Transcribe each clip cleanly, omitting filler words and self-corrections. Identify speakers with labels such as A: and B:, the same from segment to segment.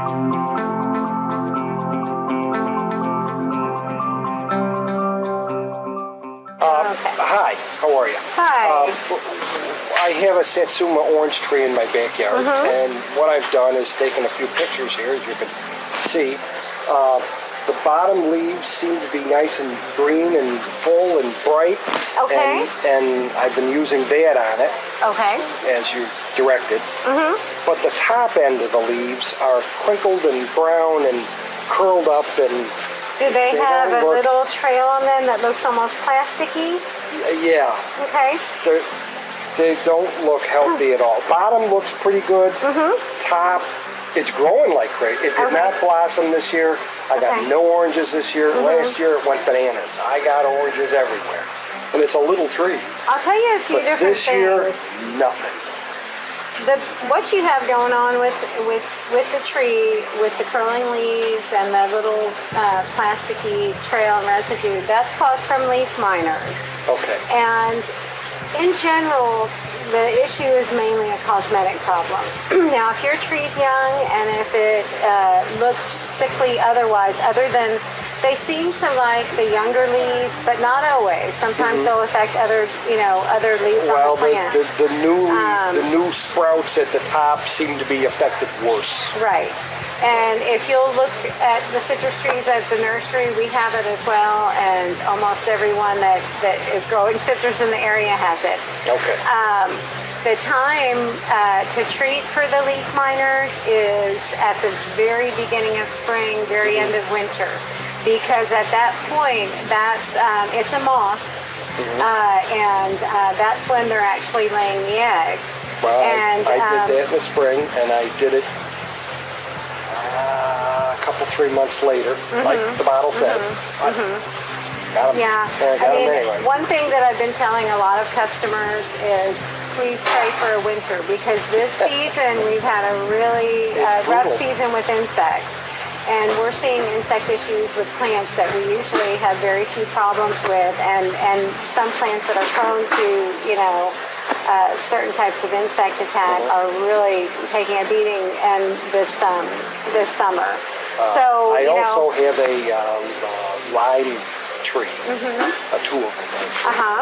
A: Hi, how are you?
B: Hi.
A: I have a Satsuma orange tree in my backyard, and what I've done is taken a few pictures here, as you can see. The bottom leaves seem to be nice and green and full and bright.
B: Okay.
A: And I've been using that on it.
B: Okay.
A: As you directed. But the top end of the leaves are crinkled and brown and curled up, and
B: do they have a little trail on them that looks almost plasticky?
A: Yeah.
B: Okay.
A: They don't look healthy at all. Bottom looks pretty good. Top, it's growing like crazy. It did not blossom this year. I got no oranges this year. Last year it went bananas. I got oranges everywhere. And it's a little tree.
B: I'll tell you a few different
A: this
B: things.
A: Year, nothing.
B: What you have going on with the tree, with the curling leaves and the little plasticky trail and residue, that's caused from leaf miners.
A: Okay.
B: And in general, the issue is mainly a cosmetic problem. Now, if your tree's young and if it looks sickly otherwise, other than they seem to like the younger leaves, but not always. Sometimes they'll affect other, other leaves on the plant.
A: The new sprouts at the top seem to be affected worse.
B: Right. And if you'll look at the citrus trees at the nursery, we have it as well, and almost everyone that is growing citrus in the area has it.
A: Okay.
B: The time to treat for the leaf miners is at the very beginning of spring, very end of winter. Because at that point, that's it's a moth, and that's when they're actually laying the eggs.
A: Well, I did that in the spring, and I did it a couple, 3 months later, like the bottle said. Got them.
B: Yeah,
A: Anyway.
B: One thing that I've been telling a lot of customers is please pray for a winter, because this season we've had a really rough season with insects. And we're seeing insect issues with plants that we usually have very few problems with, and some plants that are prone to, certain types of insect attack are really taking a beating and this summer. So
A: I also have a lime tree, a tulip,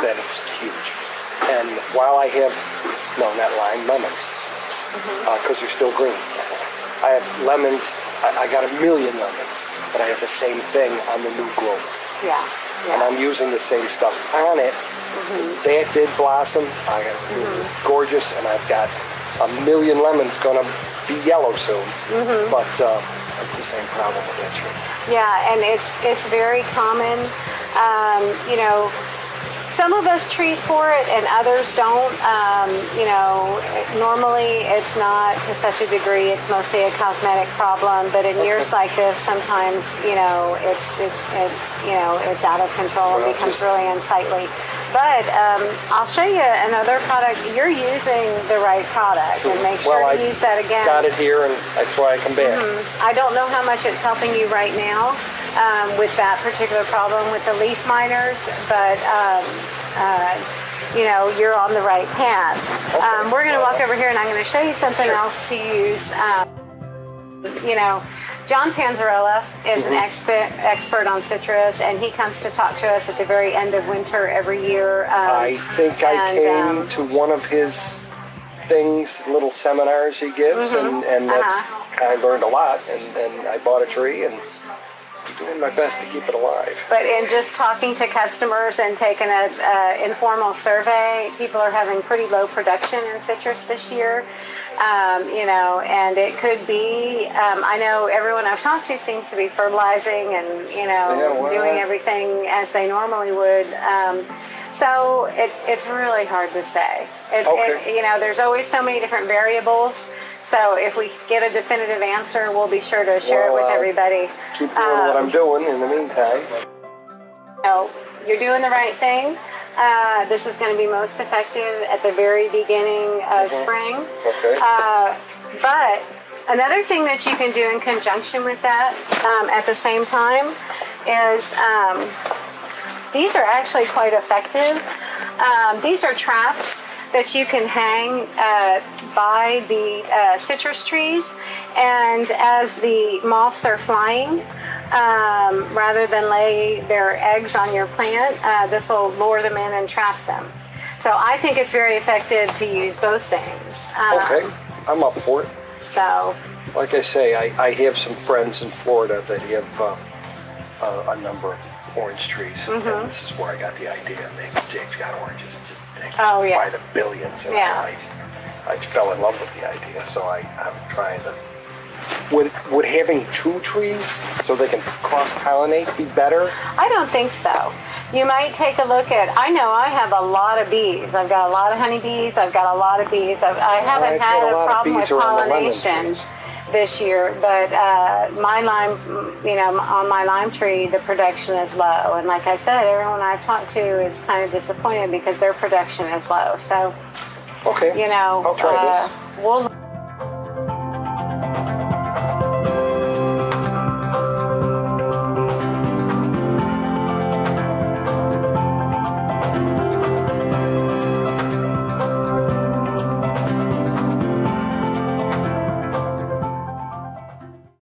A: that it's huge. And while I have, not lime, lemons, because they're still green. I have lemons. I got 1 million lemons, but I have the same thing on the new growth.
B: Yeah.
A: And I'm using the same stuff on it. That did blossom. I got gorgeous, and I've got 1 million lemons going to be yellow soon. But it's the same problem with that tree.
B: Yeah, and it's very common. Some of us treat for it and others don't. Normally it's not to such a degree. It's mostly a cosmetic problem. But in years like this, sometimes it's out of control and becomes really unsightly. But I'll show you another product. You're using the right product, and make sure to use that again.
A: Got it here, and that's why I come back.
B: I don't know how much it's helping you right now with that particular problem with the leaf miners, but you're on the right path. We're going to walk over here, and I'm going to show you something else to use. John Panzarella is an expert on citrus, and he comes to talk to us at the very end of winter every year.
A: I think I came to one of his things, little seminars he gives, and that's I learned a lot, and I bought a tree, and I'm doing my best to keep it alive. But
B: in just talking to customers and taking an informal survey, people are having pretty low production in citrus this year. And it could be, I know everyone I've talked to seems to be fertilizing and, doing everything as they normally would. So it's really hard to say. There's always so many different variables. So if we get a definitive answer, we'll be sure to share it with everybody.
A: Keep doing what I'm doing in the meantime.
B: You're doing the right thing. This is going to be most effective at the very beginning of spring.
A: Okay.
B: But another thing that you can do in conjunction with that at the same time is these are actually quite effective. These are traps that you can hang by the citrus trees, and as the moths are flying, rather than lay their eggs on your plant, this will lure them in and trap them. So I think it's very effective to use both things.
A: Okay, I'm up for it.
B: So,
A: like I say, I have some friends in Florida that have a number of orange trees, and this is where I got the idea. They've got oranges just by the billions, and I fell in love with the idea. So I'm trying to. Would having 2 trees so they can cross-pollinate be better?
B: I don't think so. You might take a look at, I know I have a lot of bees. I've got a lot of honeybees. I've got a lot of bees. I haven't had a problem with pollination this year, but my lime, on my lime tree, the production is low. And like I said, everyone I've talked to is kind of disappointed because their production is low. So,
A: okay, I'll try this.
B: We'll